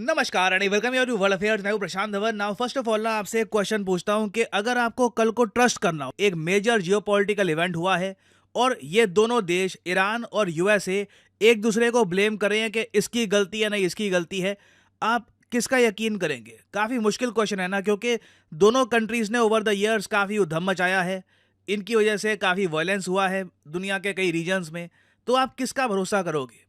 नमस्कार and welcome you to world affairs. मैं हूं Prashant Dhawan. Now first of all ना आपसे एक क्वेश्चन पूछता हूं कि अगर आपको कल को ट्रस्ट करना हो, एक मेजर जियोपॉलिटिकल इवेंट हुआ है और ये दोनों देश ईरान और यूएसए एक दूसरे को ब्लेम कर रहे हैं कि इसकी गलती है नहीं इसकी गलती है, आप किसका यकीन करेंगे? काफ़ी मुश्किल क्वेश्चन है ना, क्योंकि दोनों कंट्रीज़ ने ओवर द ईयर्स काफ़ी उधम मचाया है। इनकी वजह से काफ़ी वायलेंस हुआ है दुनिया के कई रीजन्स में। तो आप किसका भरोसा करोगे?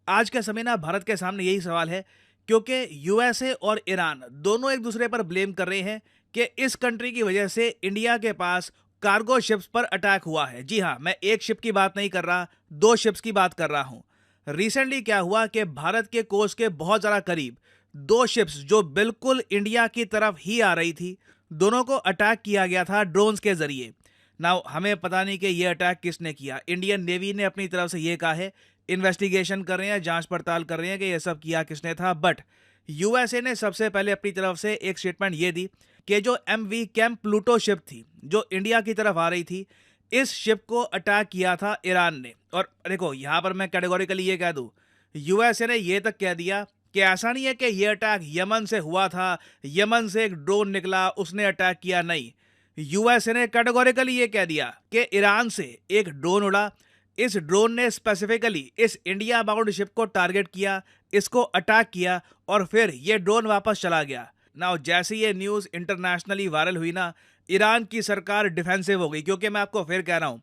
आज के समय ना भारत के सामने यही सवाल है, क्योंकि यूएसए और ईरान दोनों एक दूसरे पर ब्लेम कर रहे हैं कि इस कंट्री की वजह से इंडिया के पास कार्गो शिप्स पर अटैक हुआ है। जी हाँ, मैं एक शिप की बात नहीं कर रहा, दो शिप्स की बात कर रहा हूँ। रिसेंटली क्या हुआ कि भारत के कोस्ट के बहुत ज़्यादा करीब दो शिप्स जो बिल्कुल इंडिया की तरफ ही आ रही थी, दोनों को अटैक किया गया था ड्रोन्स के जरिए। नाउ हमें पता नहीं कि ये अटैक किसने किया। इंडियन नेवी ने अपनी तरफ से ये कहा है, इन्वेस्टिगेशन कर रहे हैं, जांच पड़ताल कर रहे हैं कि ये सब किया किसने था। बट यूएसए ने सबसे पहले अपनी तरफ से एक स्टेटमेंट ये दी कि जो एमवी कैंप प्लूटो शिप थी जो इंडिया की तरफ आ रही थी, इस शिप को अटैक किया था ईरान ने। और देखो यहाँ पर मैं कैटेगोरिकली ये कह दूं, यूएसए ने ये तक कह दिया कि ऐसा नहीं है कि ये अटैक यमन से हुआ था, यमन से एक ड्रोन निकला उसने अटैक किया, नहीं। यूएसए ने कैटेगोरिकली ये कह दिया कि ईरान से एक ड्रोन उड़ा, इस ड्रोन ने स्पेसिफिकली इस इंडिया बाउंड शिप को टारगेट किया, इसको अटैक किया और फिर ये ड्रोन वापस चला गया। नाउ जैसे ये न्यूज़ इंटरनेशनली वायरल हुई ना, ईरान की सरकार डिफेंसिव हो गई, क्योंकि मैं आपको फिर कह रहा हूँ,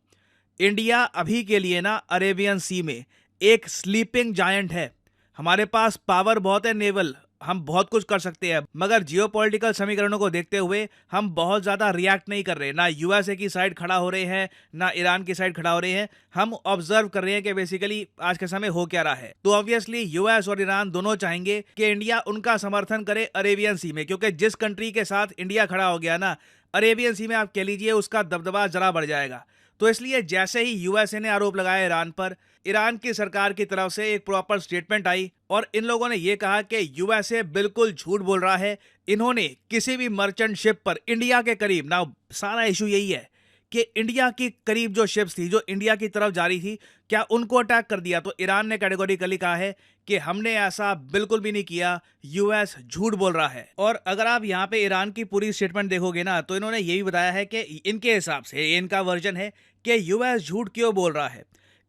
इंडिया अभी के लिए ना अरेबियन सी में एक स्लीपिंग जायंट है। हमारे पास पावर बहुत है, नेवल, हम बहुत कुछ कर सकते हैं, मगर जियोपॉलिटिकल समीकरणों को देखते हुए हम बहुत ज़्यादा रिएक्ट नहीं कर रहे। ना यूएसए की साइड खड़ा हो रहे हैं, ना ईरान की साइड खड़ा हो रहे हैं। हम ऑब्जर्व कर रहे हैं कि बेसिकली आज के समय हो क्या रहा है। तो ऑब्वियसली यूएस और ईरान दोनों चाहेंगे कि इंडिया उनका समर्थन करे अरेबियन सी में, क्योंकि जिस कंट्री के साथ इंडिया खड़ा हो गया ना अरेबियन सी में, आप कह लीजिए उसका दबदबा जरा बढ़ जाएगा। तो इसलिए जैसे ही यूएसए ने आरोप लगाया ईरान पर, ईरान की सरकार की तरफ से एक प्रॉपर स्टेटमेंट आई और इन लोगों ने यह कहा कि यूएसए बिल्कुल झूठ बोल रहा है। इन्होंने किसी भी मर्चेंट शिप पर इंडिया के करीब, ना सारा इशू यही है कि इंडिया की करीब जो शिप्स थी जो इंडिया की तरफ जा रही थी, क्या उनको अटैक कर दिया? तो ईरान ने कैटेगोरिकली कहा है कि हमने ऐसा बिल्कुल भी नहीं किया, यूएस झूठ बोल रहा है। और अगर आप यहाँ पे ईरान की पूरी स्टेटमेंट देखोगे ना, तो इन्होंने ये भी बताया है कि इनके हिसाब से, इनका वर्जन है कि यूएस झूठ क्यों बोल रहा है।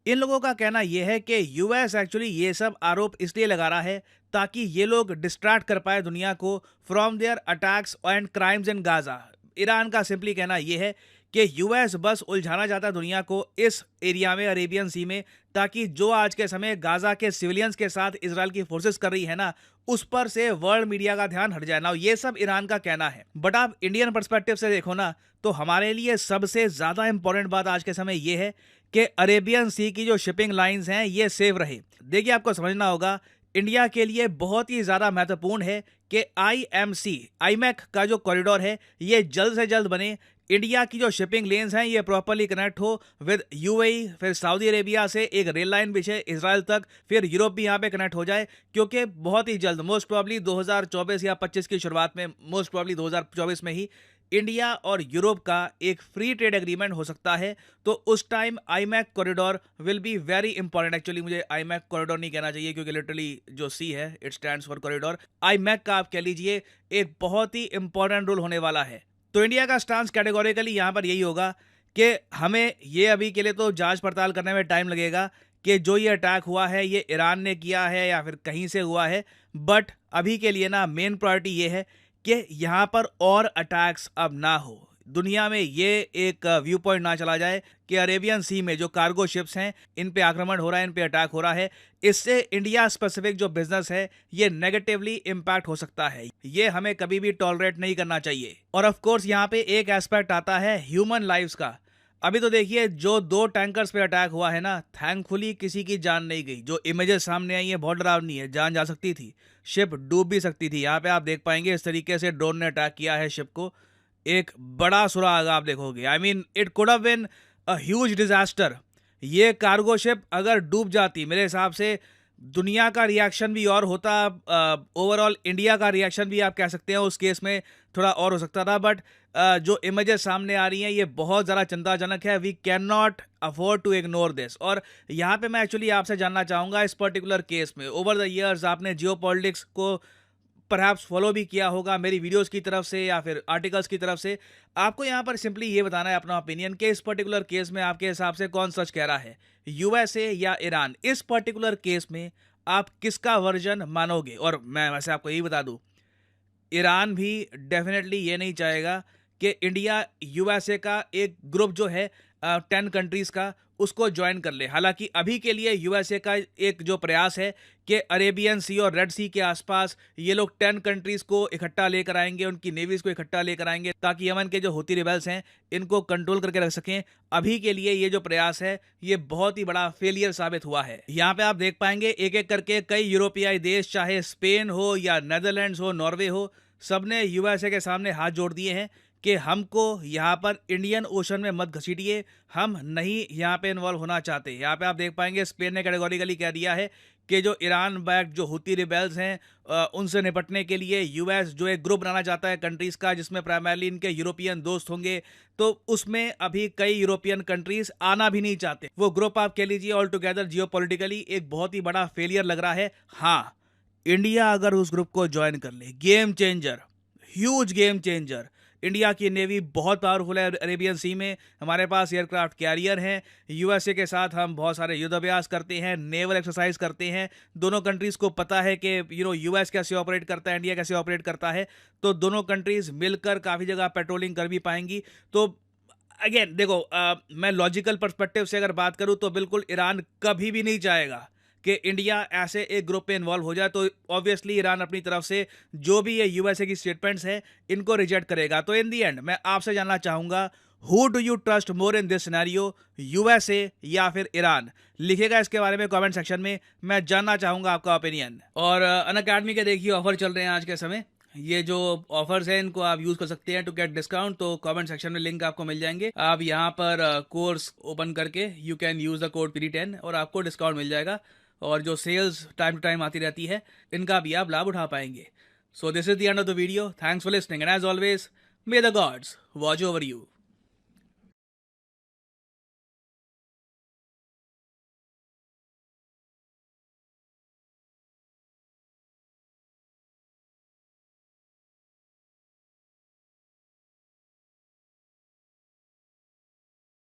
इन लोगों का कहना यह है कि यूएस एक्चुअली ये सब आरोप इसलिए लगा रहा है ताकि ये लोग डिस्ट्रैक्ट कर पाए दुनिया को from their attacks and crimes in Gaza. Iran का सिंपली कहना यह है कि यूएस बस उलझाना चाहता है दुनिया को इस एरिया में, अरेबियन सी में, ताकि जो आज के समय गाजा के सिविलियंस के साथ इजराइल की फोर्सेस कर रही है ना, उस पर से वर्ल्ड मीडिया का ध्यान हट जाए ना। ये सब ईरान का कहना है। बट आप इंडियन पर्सपेक्टिव से देखो ना, तो हमारे लिए सबसे ज्यादा इंपॉर्टेंट बात आज के समय ये है कि अरेबियन सी की जो शिपिंग लाइंस हैं ये सेफ रहे। देखिए, आपको समझना होगा, इंडिया के लिए बहुत ही ज़्यादा महत्वपूर्ण है कि आईएमसी, आईमैक का जो कॉरिडोर है ये जल्द से जल्द बने। इंडिया की जो शिपिंग लेन्स हैं ये प्रॉपरली कनेक्ट हो विद यूएई, फिर सऊदी अरेबिया से एक रेल लाइन बिछे इजराइल तक, फिर यूरोप भी यहाँ पे कनेक्ट हो जाए, क्योंकि बहुत ही जल्द, मोस्ट प्रॉब्ली 2024 या 25 की शुरुआत में, मोस्ट प्रॉब्ली 2024 में ही इंडिया और यूरोप का एक फ्री ट्रेड एग्रीमेंट हो सकता है। तो उस time iMac corridor will be very important. Actually मुझे आईमैक कॉरिडोर नहीं कहना चाहिए, क्योंकि लिटरली जो सी है it stands for corridor. IMac का आप कह लीजिए एक बहुत ही इंपॉर्टेंट रोल होने वाला है। तो इंडिया का स्टांस कैटेगोरिकली यहाँ पर यही होगा कि हमें ये अभी के लिए तो जांच पड़ताल करने में टाइम लगेगा कि जो ये अटैक हुआ है ये ईरान ने किया है या फिर कहीं से हुआ है। बट अभी के लिए ना मेन प्रायोरिटी ये है कि यहाँ पर और अटैक्स अब ना हो, दुनिया में ये एक व्यू पॉइंट ना चला जाए कि अरेबियन सी में जो कार्गो शिप्स हैं इन पे आक्रमण हो रहा है, इन पे अटैक हो रहा है। इससे इंडिया स्पेसिफिक जो बिजनेस है ये नेगेटिवली इम्पैक्ट हो सकता है। ये हमें कभी भी टॉलरेट नहीं करना चाहिए। और ऑफ कोर्स यहाँ पे एक एस्पेक्ट आता है ह्यूमन लाइफ्स का। अभी तो देखिए, जो दो टैंकर्स पे अटैक हुआ है ना, थैंकफुली किसी की जान नहीं गई। जो इमेजेस सामने आई है बहुत डरावनी है, जान जा सकती थी, शिप डूब भी सकती थी। यहाँ पे आप देख पाएंगे इस तरीके से ड्रोन ने अटैक किया है शिप को, एक बड़ा सुराग आप देखोगे। I mean it could have been a huge disaster. ये कार्गो शिप अगर डूब जाती, मेरे हिसाब से दुनिया का रिएक्शन भी और होता, ओवरऑल इंडिया का रिएक्शन भी आप कह सकते हैं उस केस में थोड़ा और हो सकता था। बट जो इमेजेस सामने आ रही हैं ये बहुत ज़्यादा चिंताजनक है। We can not afford to ignore this. और यहाँ पे मैं एक्चुअली आपसे जानना चाहूँगा, इस पर्टिकुलर केस में ओवर द ईयर्स आपने जियोपॉलिटिक्स को परहैप्स फॉलो भी किया होगा मेरी वीडियोस की तरफ से या फिर आर्टिकल्स की तरफ से। आपको यहाँ पर सिंपली ये बताना है अपना ओपिनियन कि इस पर्टिकुलर केस में आपके हिसाब से कौन सच कह रहा है, यूएसए या ईरान। इस पर्टिकुलर केस में आप किसका वर्जन मानोगे? और मैं वैसे आपको यही बता दूं, ईरान भी डेफिनेटली ये नहीं चाहेगा कि इंडिया यूएसए का एक ग्रुप जो है 10 कंट्रीज का उसको ज्वाइन कर ले। हालांकि अभी के लिए यूएसए का एक जो प्रयास है कि अरेबियन सी और रेड सी के आसपास ये लोग 10 कंट्रीज को इकट्ठा लेकर आएंगे, उनकी नेवीज को इकट्ठा लेकर आएंगे ताकि यमन के जो हूती रिबेल्स हैं इनको कंट्रोल करके रख सकें। अभी के लिए ये जो प्रयास है ये बहुत ही बड़ा फेलियर साबित हुआ है। यहाँ पे आप देख पाएंगे एक एक करके कई यूरोपीय देश, चाहे स्पेन हो या नेदरलैंड्स हो, नॉर्वे हो, सबने यूएसए के सामने हाथ जोड़ दिए हैं कि हमको यहाँ पर इंडियन ओशन में मत घसीटिए, हम नहीं यहाँ पे इन्वॉल्व होना चाहते। यहाँ पे आप देख पाएंगे स्पेन ने कैटेगोरिकली कह दिया है कि जो ईरान बैक्ड जो हूती रिबेल्स हैं उनसे निपटने के लिए यूएस जो एक ग्रुप बनाना चाहता है कंट्रीज़ का, जिसमें प्राइमरली इनके यूरोपियन दोस्त होंगे, तो उसमें अभी कई यूरोपियन कंट्रीज आना भी नहीं चाहते। वो ग्रुप आप कह लीजिए ऑल टुगेदर जियोपॉलिटिकली एक बहुत ही बड़ा फेलियर लग रहा है। हाँ, इंडिया अगर उस ग्रुप को ज्वाइन कर ले, game changer, huge game changer. India की नेवी बहुत पावरफुल है अरेबियन सी में, हमारे पास एयरक्राफ्ट कैरियर हैं, यूएसए के साथ हम बहुत सारे युद्धाभ्यास करते हैं, नेवल एक्सरसाइज करते हैं। दोनों कंट्रीज़ को पता है कि यूएस कैसे ऑपरेट करता है, इंडिया कैसे ऑपरेट करता है, तो दोनों कंट्रीज़ मिलकर काफ़ी जगह पेट्रोलिंग कर भी पाएंगी। तो अगेन देखो, मैं लॉजिकल पर्सपेक्टिव से अगर बात करूँ तो बिल्कुल ईरान कभी भी नहीं चाहेगा कि इंडिया ऐसे एक ग्रुप पे इन्वॉल्व हो जाए। तो ऑब्वियसली ईरान अपनी तरफ से जो भी ये यूएसए की स्टेटमेंट्स हैं इनको रिजेक्ट करेगा। तो इन दी एंड मैं आपसे जानना चाहूंगा, who do you trust more in this scenario, USA या फिर ईरान? लिखेगा इसके बारे में कमेंट सेक्शन में, मैं जानना चाहूंगा आपका ओपिनियन। और अनअकैडमी के देखिए ऑफर चल रहे हैं आज के समय, ये जो ऑफर्स हैं इनको आप यूज कर सकते हैं टू गेट डिस्काउंट। तो कमेंट सेक्शन में लिंक आपको मिल जाएंगे, आप यहाँ पर कोर्स ओपन करके you can use the code PD10 और आपको डिस्काउंट मिल जाएगा। और जो सेल्स टाइम टू टाइम आती रहती है इनका भी आप लाभ उठा पाएंगे। So this is the end of the video, thanks for listening and as always may the gods watch over you.